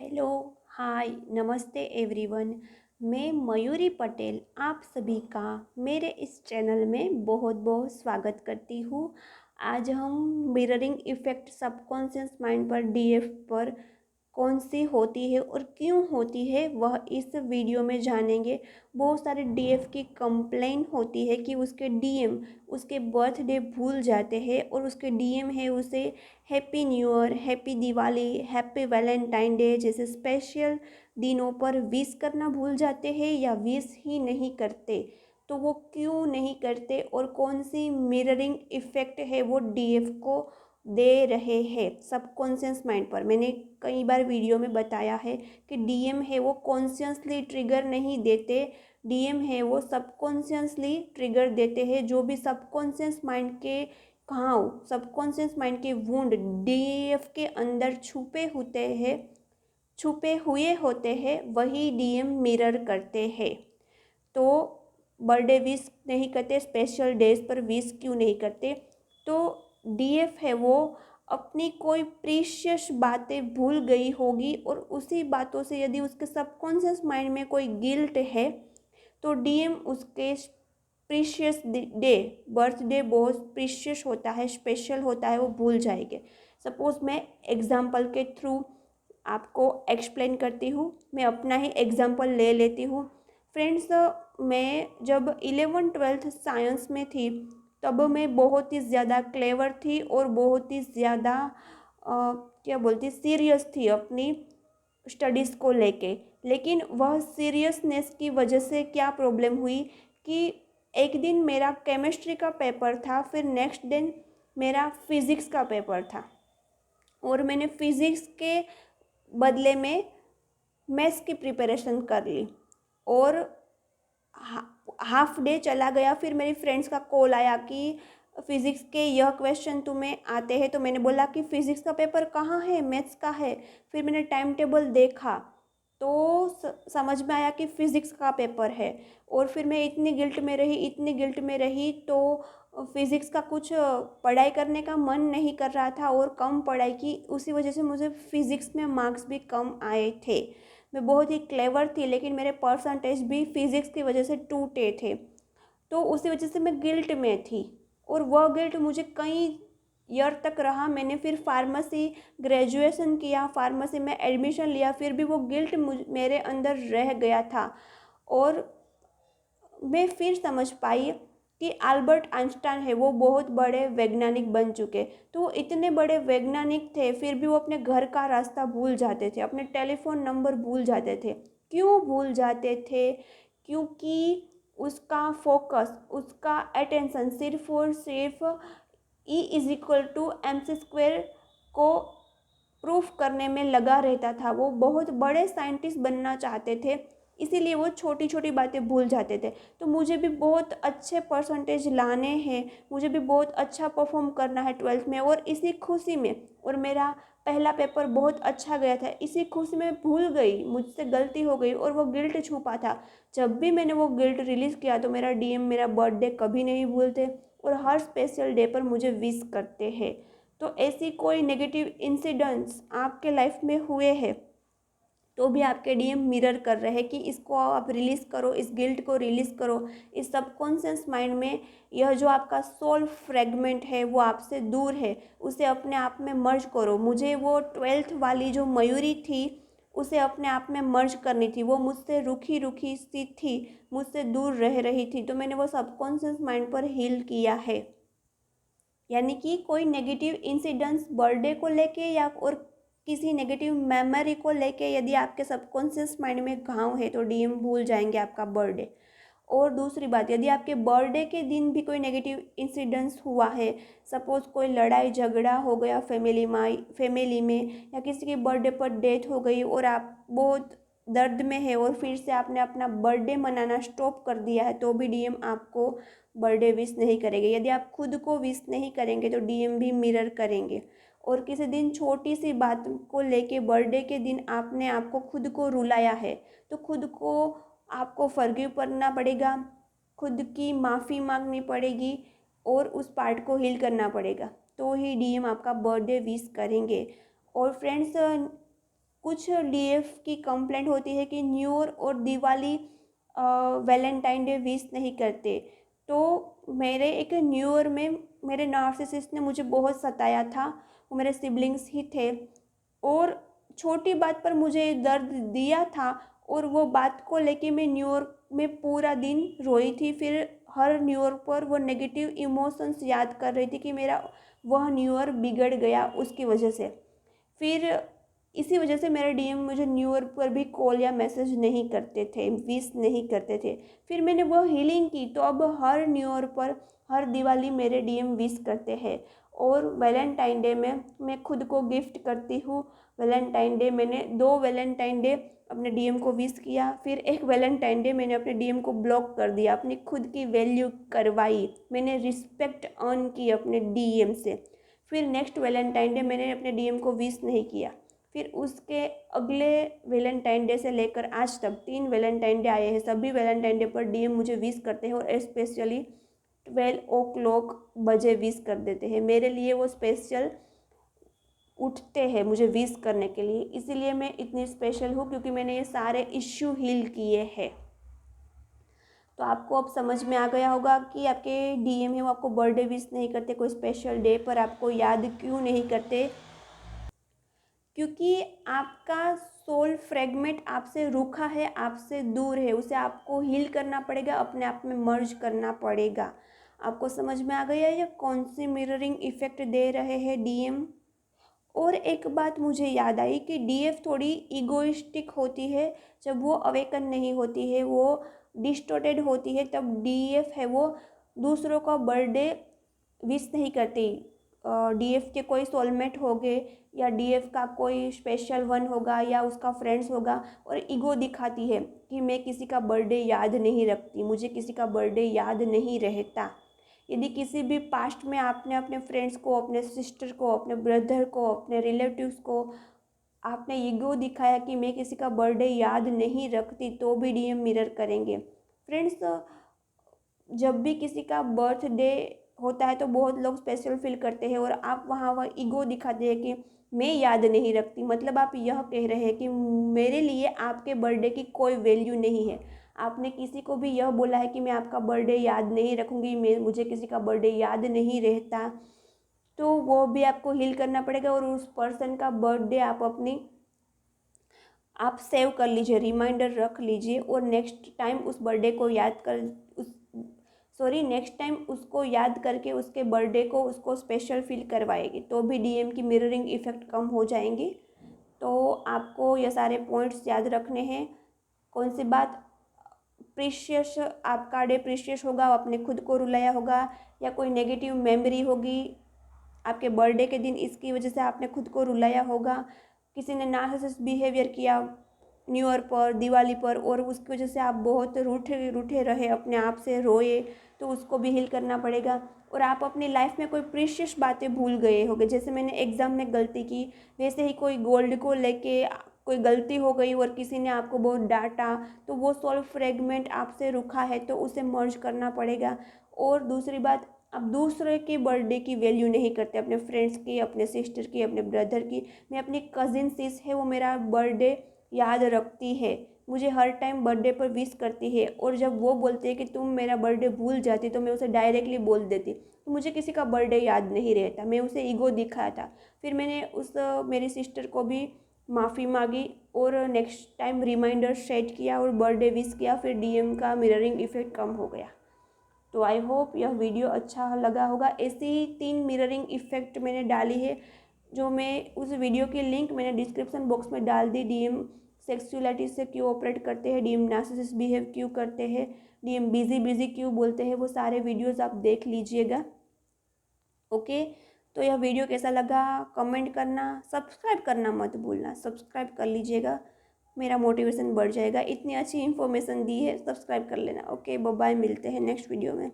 Hello, हाय, नमस्ते everyone. मैं मयूरी पटेल आप सभी का मेरे इस चैनल में बहुत बहुत स्वागत करती हूँ। आज हम मिररिंग इफ़ेक्ट सबकॉन्शियस माइंड पर डीएफ पर कौन सी होती है और क्यों होती है वह इस वीडियो में जानेंगे। बहुत सारे डीएफ की कंप्लेन होती है कि उसके डीएम उसके बर्थडे भूल जाते हैं और उसके डीएम है उसे happy new year, happy Diwali, happy Valentine day जैसे स्पेशल दिनों पर विश करना भूल जाते हैं या विश ही नहीं करते। तो वो क्यों नहीं करते और कौन सी मिररिंग इफ़ेक्ट है वो डीएफ को दे रहे हैं सबकॉन्शियस माइंड पर। मैंने कई बार वीडियो में बताया है कि डीएम है वो कॉन्शियसली ट्रिगर नहीं देते, डीएम है वो सबकॉन्शियसली ट्रिगर देते हैं। जो भी सबकॉन्शियस माइंड के घाव, सबकॉन्शियस माइंड के वुंड डीएफ के अंदर छुपे हुए होते हैं वही डीएम मिरर करते हैं। तो बर्थडे विश नहीं करते, स्पेशल डेज पर विश क्यों नहीं करते? तो डीएफ है वो अपनी कोई प्रीशियस बातें भूल गई होगी और उसी बातों से यदि उसके सबकॉन्शियस माइंड में कोई गिल्ट है तो डीएम उसके प्रीशियस डे, बर्थडे बहुत प्रीशियस होता है, स्पेशल होता है, वो भूल जाएंगे। सपोज मैं एग्जाम्पल के थ्रू आपको एक्सप्लेन करती हूँ। मैं अपना ही एग्जाम्पल ले लेती हूँ। फ्रेंड्स, मैं जब 11वीं-12वीं साइंस में थी तब मैं बहुत ही ज़्यादा क्लेवर थी और बहुत ही ज़्यादा क्या बोलती सीरियस थी अपनी स्टडीज़ को लेके। लेकिन वह सीरियसनेस की वजह से क्या प्रॉब्लम हुई कि एक दिन मेरा केमिस्ट्री का पेपर था, फिर नेक्स्ट दिन मेरा फिज़िक्स का पेपर था और मैंने फिज़िक्स के बदले में मैथ्स की प्रिपरेशन कर ली और हाफ डे चला गया। फिर मेरी फ्रेंड्स का कॉल आया कि फ़िज़िक्स के यह क्वेश्चन तुम्हें आते हैं। तो मैंने बोला कि फ़िज़िक्स का पेपर कहाँ है, मैथ्स का है। फिर मैंने टाइम टेबल देखा तो समझ में आया कि फ़िज़िक्स का पेपर है और फिर मैं इतनी गिल्ट में रही तो फ़िज़िक्स का कुछ पढ़ाई करने का मन नहीं कर रहा था और कम पढ़ाई की, उसी वजह से मुझे फ़िज़िक्स में मार्क्स भी कम आए थे। मैं बहुत ही क्लेवर थी लेकिन मेरे परसेंटेज भी फिज़िक्स की वजह से टूटे थे। तो उसी वजह से मैं गिल्ट में थी और वह गिल्ट मुझे कई ईयर तक रहा। मैंने फिर फार्मेसी ग्रेजुएशन किया, फार्मेसी में एडमिशन लिया, फिर भी वो गिल्ट मेरे अंदर रह गया था। और मैं फिर समझ पाई कि अल्बर्ट आइंस्टाइन है वो बहुत बड़े वैज्ञानिक बन चुके। तो वो इतने बड़े वैज्ञानिक थे फिर भी वो अपने घर का रास्ता भूल जाते थे, अपने टेलीफोन नंबर भूल जाते थे। क्यों भूल जाते थे? क्योंकि उसका फोकस, उसका अटेंशन सिर्फ और सिर्फ E = mc² को प्रूफ करने में लगा रहता था। वो बहुत बड़े साइंटिस्ट बनना चाहते थे, इसीलिए वो छोटी छोटी बातें भूल जाते थे। तो मुझे भी बहुत अच्छे परसेंटेज लाने हैं, मुझे भी बहुत अच्छा परफॉर्म करना है 12th में और इसी खुशी में, और मेरा पहला पेपर बहुत अच्छा गया था, इसी खुशी में भूल गई, मुझसे गलती हो गई और वो गिल्ट छुपा था। जब भी मैंने वो गिल्ट रिलीज़ किया तो मेरा डीएम मेरा बर्थडे कभी नहीं भूलते और हर स्पेशल डे पर मुझे विश करते हैं। तो ऐसी कोई नेगेटिव इंसिडेंट्स आपके लाइफ में हुए हैं तो भी आपके डीएम मिरर कर रहे हैं कि इसको आप रिलीज़ करो, इस गिल्ट को रिलीज़ करो। इस सबकॉन्शियस माइंड में यह जो आपका सोल फ्रेगमेंट है वो आपसे दूर है, उसे अपने आप में मर्ज करो। मुझे वो 12th वाली जो मयूरी थी उसे अपने आप में मर्ज करनी थी। वो मुझसे रुखी रुखी सी थी, मुझसे दूर रह रही थी, तो मैंने वो सबकॉन्शियस माइंड पर हील किया है। यानी कि कोई नेगेटिव इंसिडेंट्स बर्थडे को लेके या और किसी नेगेटिव मेमोरी को लेके यदि आपके सबकॉन्शियस माइंड में घाव है तो डीएम भूल जाएंगे आपका बर्थडे। और दूसरी बात, यदि आपके बर्थडे के दिन भी कोई नेगेटिव इंसिडेंट्स हुआ है, सपोज़ कोई लड़ाई झगड़ा हो गया फैमिली में या किसी की बर्थडे पर डेथ हो गई और आप बहुत दर्द में है और फिर से आपने अपना बर्थडे मनाना स्टॉप कर दिया है, तो भी डीएम आपको बर्थडे विश नहीं करेंगे। यदि आप खुद को विश नहीं करेंगे तो डीएम भी मिरर करेंगे। और किसी दिन छोटी सी बात को लेके बर्थडे के दिन आपने आपको खुद को रुलाया है तो खुद को आपको फॉरगिव करना पड़ेगा, खुद की माफ़ी मांगनी पड़ेगी और उस पार्ट को हील करना पड़ेगा, तो ही डीएम आपका बर्थडे विश करेंगे। और फ्रेंड्स, कुछ डीएफ की कंप्लेंट होती है कि न्यू ईयर और दिवाली वैलेंटाइन डे विश नहीं करते। तो मेरे एक न्यू ईयर में मेरे नार्सिसिस्ट ने मुझे बहुत सताया था। वो मेरे सिबलिंग्स ही थे और छोटी बात पर मुझे दर्द दिया था, और वो बात को लेके मैं न्यू ईयर में पूरा दिन रोई थी। फिर हर न्यू ईयर पर वो नेगेटिव इमोशंस याद कर रही थी कि मेरा वह न्यू ईयर बिगड़ गया उसकी वजह से। फिर इसी वजह से मेरे डीएम मुझे न्यू ईयर पर भी कॉल या मैसेज नहीं करते थे, विश नहीं करते थे। फिर मैंने वो हीलिंग की, तो अब हर न्यू ईयर पर, हर दिवाली मेरे डीएम विश करते हैं। और वैलेंटाइन डे में मैं खुद को गिफ्ट करती हूँ। वैलेंटाइन डे मैंने 2 वैलेंटाइन डे अपने डीएम को विश किया, फिर एक वैलेंटाइन डे मैंने अपने डीएम को ब्लॉक कर दिया, अपनी खुद की वैल्यू करवाई, मैंने रिस्पेक्ट अर्न की अपने डीएम से। फिर नेक्स्ट वैलेंटाइन डे मैंने अपने डीएम को विश नहीं किया। फिर उसके अगले वैलेंटाइन डे से लेकर आज तक 3 वैलेंटाइन डे आए हैं, सभी वैलेंटाइन डे पर डीएम मुझे विश करते हैं और स्पेशली 12 o'clock बजे विश कर देते हैं। मेरे लिए वो स्पेशल उठते हैं मुझे विश करने के लिए, इसीलिए मैं इतनी स्पेशल हूँ, क्योंकि मैंने ये सारे इश्यू हील किए हैं। तो आपको अब समझ में आ गया होगा कि आपके डीएम है वो आपको बर्थडे विश नहीं करते, कोई स्पेशल डे पर आपको याद क्यों नहीं करते। क्योंकि आपका सोल फ्रेगमेंट आपसे रूखा है, आपसे दूर है, उसे आपको हील करना पड़ेगा, अपने आप में मर्ज करना पड़ेगा। आपको समझ में आ गया ये कौन सी मिररिंग इफेक्ट दे रहे हैं डीएम। और एक बात मुझे याद आई कि डीएफ थोड़ी ईगोइस्टिक होती है जब वो अवेकन नहीं होती है, वो डिस्टोर्टेड होती है, तब डीएफ है वो दूसरों का बर्थडे विश नहीं करती। डीएफ के कोई सोलमेट हो गए या डीएफ का कोई स्पेशल वन होगा या उसका फ्रेंड्स होगा, और ईगो दिखाती है कि मैं किसी का बर्थडे याद नहीं रखती, मुझे किसी का बर्थडे याद नहीं रहता। यदि किसी भी पास्ट में आपने अपने फ्रेंड्स को, अपने सिस्टर को, अपने ब्रदर को, अपने रिलेटिव्स को आपने ईगो दिखाया कि मैं किसी का बर्थडे याद नहीं रखती, तो भी डीएम मिरर करेंगे। फ्रेंड्स, जब भी किसी का बर्थडे होता है तो बहुत लोग स्पेशल फील करते हैं, और आप वहाँ वह ईगो दिखाते हैं कि मैं याद नहीं रखती, मतलब आप यह कह रहे हैं कि मेरे लिए आपके बर्थडे की कोई वैल्यू नहीं है। आपने किसी को भी यह बोला है कि मैं आपका बर्थडे याद नहीं रखूँगी, मैं मुझे किसी का बर्थडे याद नहीं रहता, तो वो भी आपको हील करना पड़ेगा। और उस पर्सन का बर्थडे आप सेव कर लीजिए, रिमाइंडर रख लीजिए, और नेक्स्ट टाइम उस बर्थडे को याद कर उस नेक्स्ट टाइम उसको याद करके उसके बर्थडे को उसको स्पेशल फील करवाएगी, तो भी डीएम की मिररिंग इफ़ेक्ट कम हो जाएंगी। तो आपको ये सारे पॉइंट्स याद रखने हैं। कौन सी बात प्रीशियस, आपका डे प्रीशियस होगा, आपने खुद को रुलाया होगा, या कोई नेगेटिव मेमोरी होगी आपके बर्थडे के दिन, इसकी वजह से आपने खुद को रुलाया होगा। किसी ने नार्सिसिस्ट बिहेवियर किया न्यू ईयर पर, दिवाली पर, और उसकी वजह से आप बहुत रूठे रूठे रहे, अपने आप से रोए, तो उसको भी हील करना पड़ेगा। और आप अपनी लाइफ में कोई प्रीशियस बातें भूल गए होंगे, जैसे मैंने एग्ज़ाम में गलती की, वैसे ही कोई गोल्ड को लेके कोई गलती हो गई और किसी ने आपको बहुत डांटा, तो वो सोल फ्रेगमेंट आपसे रुका है, तो उसे मर्ज करना पड़ेगा। और दूसरी बात, आप दूसरे के बर्थडे की वैल्यू नहीं करते, अपने फ्रेंड्स की, अपने सिस्टर की, अपने ब्रदर की। मैं अपनी कज़िन सिस है, वो मेरा बर्थडे याद रखती है, मुझे हर टाइम बर्थडे पर विश करती है, और जब वो बोलते हैं कि तुम मेरा बर्थडे भूल जाती, तो मैं उसे डायरेक्टली बोल देती तो मुझे किसी का बर्थडे याद नहीं रहता, मैं उसे ईगो दिखाया था। फिर मैंने उस मेरी सिस्टर को भी माफ़ी मांगी और नेक्स्ट टाइम रिमाइंडर सेट किया और बर्थडे विश किया, फिर डीएम का मिररिंग इफेक्ट कम हो गया। तो आई होप यह वीडियो अच्छा लगा होगा। ऐसे ही 3 मिररिंग इफेक्ट मैंने डाली है, जो मैं उस वीडियो की लिंक मैंने डिस्क्रिप्शन बॉक्स में डाल दी। डीएम सेक्सुअलिटी से क्यों ऑपरेट करते हैं, डीएम नार्सिसिस्ट बिहेव क्यों करते हैं, डीएम बिजी बिजी क्यों बोलते हैं, वो सारे वीडियोस आप देख लीजिएगा। ओके, तो यह वीडियो कैसा लगा कमेंट करना, सब्सक्राइब करना मत भूलना, सब्सक्राइब कर लीजिएगा, मेरा मोटिवेशन बढ़ जाएगा। इतनी अच्छी इन्फॉर्मेशन दी है, सब्सक्राइब कर लेना। ओके, बाय बाय, मिलते हैं नेक्स्ट वीडियो में।